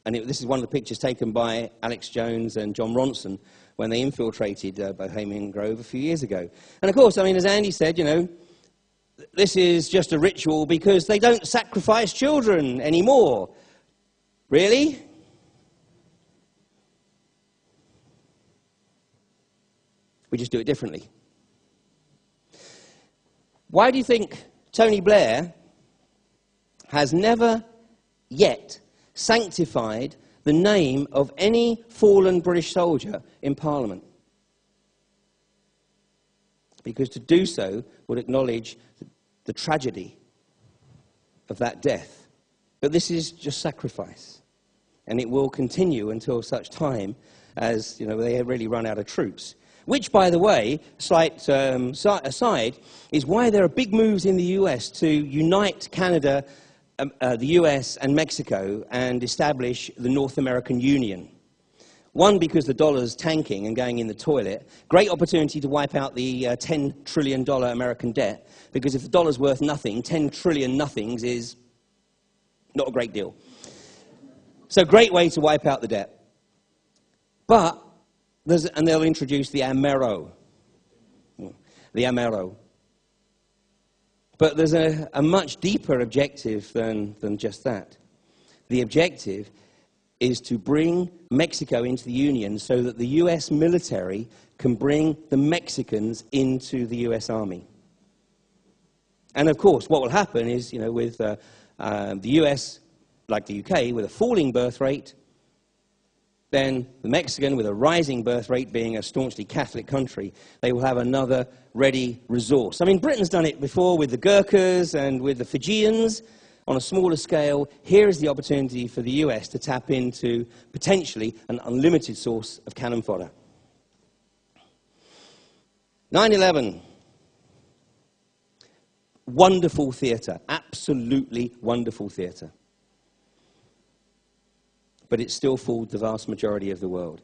this is one of the pictures taken by Alex Jones and John Ronson when they infiltrated Bohemian Grove a few years ago. And of course, I mean, as Andy said, you know, this is just a ritual because they don't sacrifice children anymore. Really? We just do it differently. Why do you think Tony Blair has never yet sanctified the name of any fallen British soldier in Parliament? Because to do so would acknowledge the tragedy of that death. But this is just sacrifice. And it will continue until such time as, you know, they really run out of troops. Which, by the way, slight aside, is why there are big moves in the US to unite Canada, the US and Mexico and establish the North American Union. One, because the dollar's tanking and going in the toilet. Great opportunity to wipe out the $10 trillion American debt, because if the dollar's worth nothing, 10 trillion nothings is not a great deal. So great way to wipe out the debt. But, and they'll introduce the Amero. The Amero. But there's a much deeper objective than just that. The objective is to bring Mexico into the Union so that the US military can bring the Mexicans into the US Army. And of course, what will happen is, you know, with the US, like the UK, with a falling birth rate, then the Mexican, with a rising birth rate, being a staunchly Catholic country, they will have another ready resource. I mean, Britain's done it before with the Gurkhas and with the Fijians on a smaller scale. Here is the opportunity for the US to tap into potentially an unlimited source of cannon fodder. 9/11. Wonderful theatre, absolutely wonderful theatre. But it still fooled the vast majority of the world.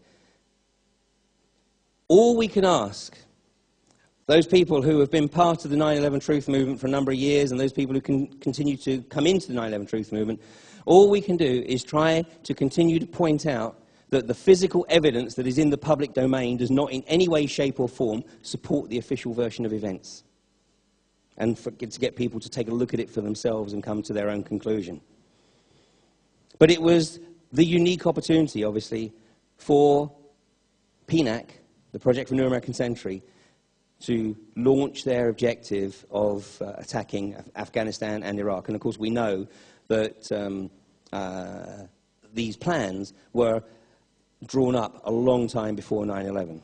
All we can ask, those people who have been part of the 9/11 Truth Movement for a number of years and those people who can continue to come into the 9/11 Truth Movement, all we can do is try to continue to point out that the physical evidence that is in the public domain does not in any way, shape or form support the official version of events. And to get people to take a look at it for themselves and come to their own conclusion. But it was the unique opportunity, obviously, for PNAC, the Project for New American Century, to launch their objective of attacking Afghanistan and Iraq. And of course, we know that these plans were drawn up a long time before 9/11.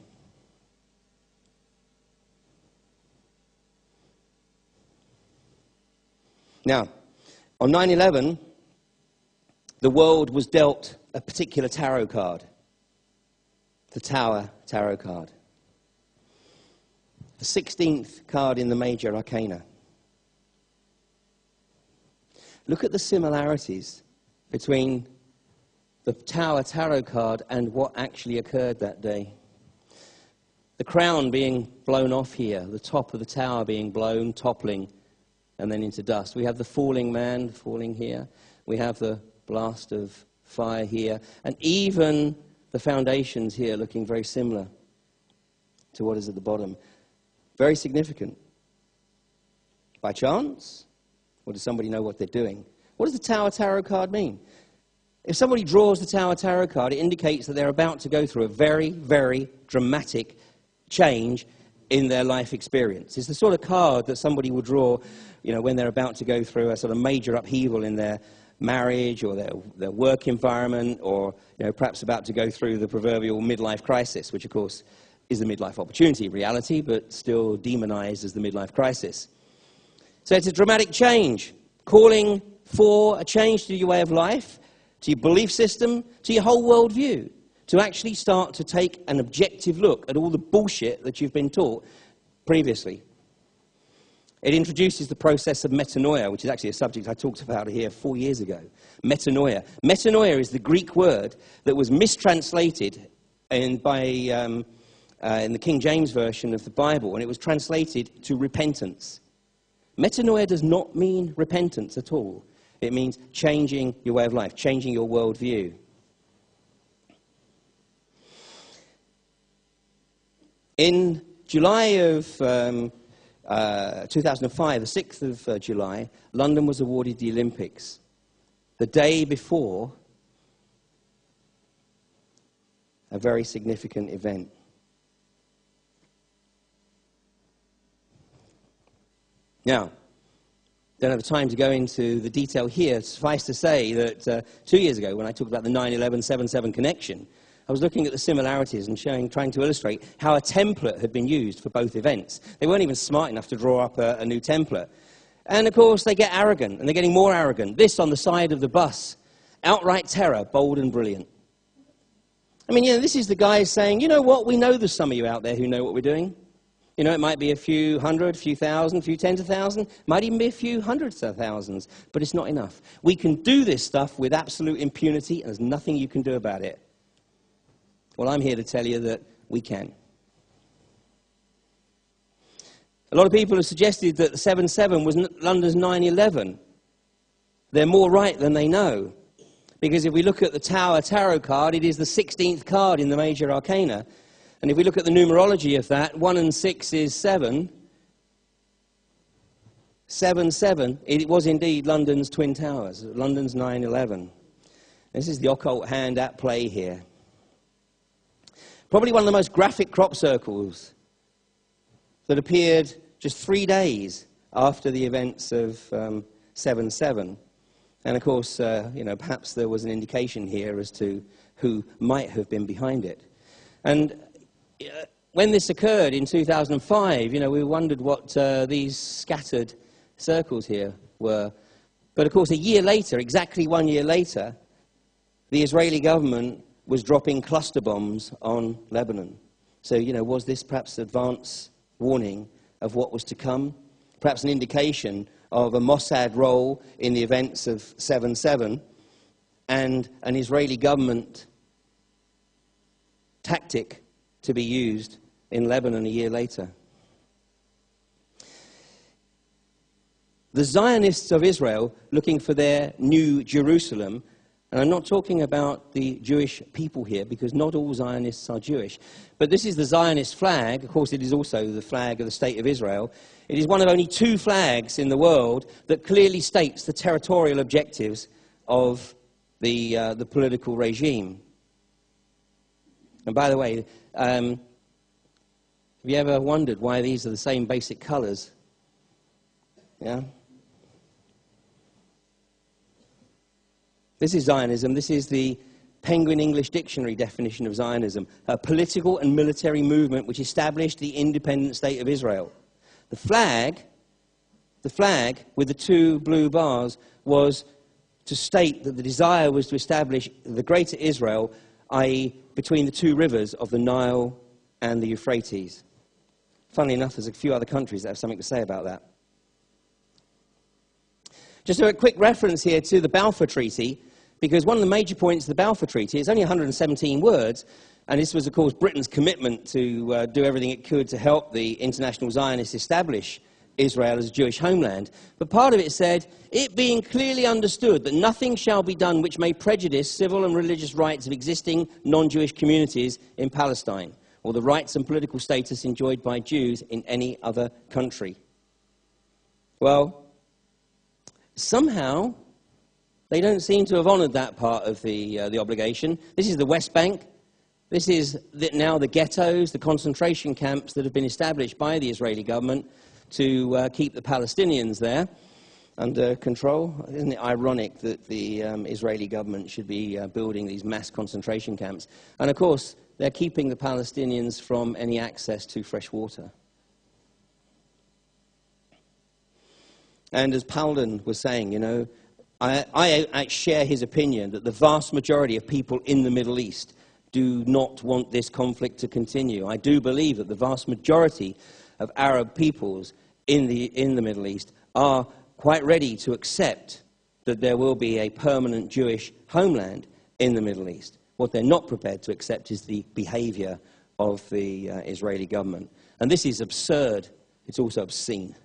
Now, on 9/11, the world was dealt a particular tarot card, the Tower Tarot card, the 16th card in the major arcana. Look at the similarities between the Tower Tarot card and what actually occurred that day. The crown being blown off here, the top of the tower being blown, toppling, and then into dust. We have the falling man falling here. We have the blast of fire here. And even the foundations here looking very similar to what is at the bottom. Very significant. By chance? Or does somebody know what they're doing? What does the Tower Tarot card mean? If somebody draws the Tower Tarot card, it indicates that they're about to go through a very, very dramatic change in their life experience. It's the sort of card that somebody would draw, you know, when they're about to go through a sort of major upheaval in their marriage or their work environment, or, you know, perhaps about to go through the proverbial midlife crisis, which of course is the midlife opportunity reality, but still demonized as the midlife crisis. So it's a dramatic change, calling for a change to your way of life, to your belief system, to your whole worldview, to actually start to take an objective look at all the bullshit that you've been taught previously. It introduces the process of metanoia, which is actually a subject I talked about here 4 years ago. Metanoia. Metanoia is the Greek word that was mistranslated in the King James Version of the Bible, and it was translated to repentance. Metanoia does not mean repentance at all. It means changing your way of life, changing your worldview. In July of 2005, the 6th of July, London was awarded the Olympics. The day before a very significant event. Now, don't have the time to go into the detail here. Suffice to say that 2 years ago, when I talked about the 9/11-7/7 connection, I was looking at the similarities and trying to illustrate how a template had been used for both events. They weren't even smart enough to draw up a new template. And of course, they get arrogant, and they're getting more arrogant. This on the side of the bus, outright terror, bold and brilliant. I mean, this is the guy saying, you know what, we know there's some of you out there who know what we're doing. It might be a few hundred, a few thousand, a few tens of thousands, might even be a few hundreds of thousands, but it's not enough. We can do this stuff with absolute impunity, and there's nothing you can do about it. Well, I'm here to tell you that we can. A lot of people have suggested that the 7/7 was London's 9/11. They're more right than they know. Because if we look at the Tower Tarot card, it is the 16th card in the major arcana. And if we look at the numerology of that, 1 and 6 is 7. 7/7, it was indeed London's Twin Towers, London's 9/11. This is the occult hand at play here. Probably one of the most graphic crop circles that appeared just 3 days after the events of 7/7. And of course, perhaps there was an indication here as to who might have been behind it. And when this occurred in 2005, we wondered what these scattered circles here were. But of course, a year later, exactly 1 year later, the Israeli government was dropping cluster bombs on Lebanon. So, was this perhaps advance warning of what was to come? Perhaps an indication of a Mossad role in the events of 7/7 and an Israeli government tactic to be used in Lebanon a year later. The Zionists of Israel, looking for their new Jerusalem, and I'm not talking about the Jewish people here, because not all Zionists are Jewish. But this is the Zionist flag. Of course, it is also the flag of the State of Israel. It is one of only 2 flags in the world that clearly states the territorial objectives of the political regime. And by the way, have you ever wondered why these are the same basic colors? Yeah? This is Zionism. This is the Penguin English Dictionary definition of Zionism, a political and military movement which established the independent state of Israel. The flag with the 2 blue bars was to state that the desire was to establish the greater Israel, i.e. between the 2 rivers of the Nile and the Euphrates. Funnily enough, there's a few other countries that have something to say about that. Just a quick reference here to the Balfour Treaty, because one of the major points of the Balfour Treaty is only 117 words, and this was, of course, Britain's commitment to do everything it could to help the international Zionists establish Israel as a Jewish homeland. But part of it said, it being clearly understood that nothing shall be done which may prejudice civil and religious rights of existing non-Jewish communities in Palestine, or the rights and political status enjoyed by Jews in any other country. Well, somehow, they don't seem to have honoured that part of the obligation. This is the West Bank. This is now the ghettos, the concentration camps that have been established by the Israeli government to keep the Palestinians there under control. Isn't it ironic that the Israeli government should be building these mass concentration camps? And of course, they're keeping the Palestinians from any access to fresh water. And as Paulden was saying, I share his opinion that the vast majority of people in the Middle East do not want this conflict to continue. I do believe that the vast majority of Arab peoples in the Middle East are quite ready to accept that there will be a permanent Jewish homeland in the Middle East. What they're not prepared to accept is the behavior of the Israeli government. And this is absurd. It's also obscene.